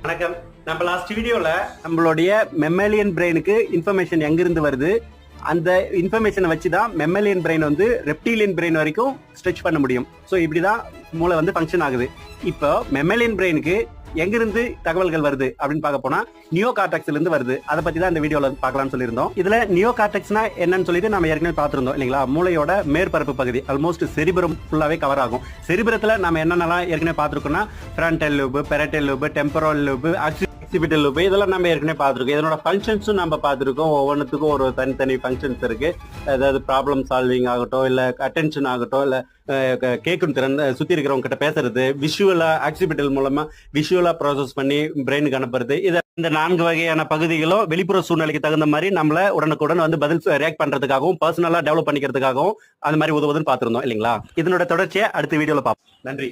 வணக்கம். நம்ம லாஸ்ட் வீடியோல நம்மளுடைய மெம்மலியன் பிரெயினுக்கு இன்ஃபர்மேஷன் எங்கிருந்து வருது, அந்த இன்ஃபர்மேஷனை வச்சுதான் மெம்மலியன் பிரெயின் வந்து ரெப்டிலியன் பிரெயின் வரைக்கும் ஸ்ட்ரெச் பண்ண முடியும். ஸோ இப்படிதான் மூளை வந்து ஃபங்க்ஷன் ஆகுது. இப்போ மெம்மலியன் பிரெயினுக்கு எங்கிருந்து தகவல்கள் வருது அப்படின்னு பார்க்க போனா நியோ கார்டெக்ஸ்ல இருந்து வருது. அதை பத்தி தான் இந்த வீடியோல பார்க்கலாம்னு சொல்லியிருந்தோம். இதுல நியோ கார்டெக்ஸ்னா என்னன்னு சொல்லிட்டு நம்ம ஏற்கனவே பார்த்திருந்தோம் இல்லைங்களா? மூளையோட மேற்பரப்பு பகுதி ஆல்மோஸ்ட் செரிபரம் ஃபுல்லாவே கவர் ஆகும். செரிபரத்துல நம்ம என்னென்னலாம் ஏற்கனவே பார்த்திருக்கோம்னா frontal lobe, parietal lobe, temporal lobe, occipital lobe, இதெல்லாம் நம்ம ஏற்கனவே பார்த்திருக்கோம். இதனோட ஃபங்க்ஷன்ஸும் நம்ம பார்த்திருக்கோம். ஒவ்வொன்றுத்துக்கும் ஒரு தனித்தனி ஃபங்க்ஷன்ஸ் இருக்கு. அதாவது ப்ராப்ளம் சால்விங் ஆகட்டும், இல்ல அட்டென்ஷன் ஆகட்டும், இல்ல கேட்கும் திறன், சுத்தி இருக்கிறவங்க கிட்ட பேசுறது, விஷுவலா ஆக்சிபிட்டல் மூலமா விஷுவலா ப்ராசஸ் பண்ணி பிரெயினுக்கு அனுப்புறது. இந்த 4 வகையான பகுதிகளும் வெளிப்புற சூழ்நிலைக்கு தகுந்த மாதிரி நம்மள உடனுக்குடன் வந்து பதில் ரியாக்ட் பண்றதுக்காகவும் பர்சனலா டெவலப் பண்ணிக்கிறதுக்காகவும் அந்த மாதிரி உதவுதுன்னு பார்த்திருந்தோம் இல்லைங்களா? இதனோட தொடர்ச்சியை அடுத்த வீடியோல பார்ப்போம். நன்றி.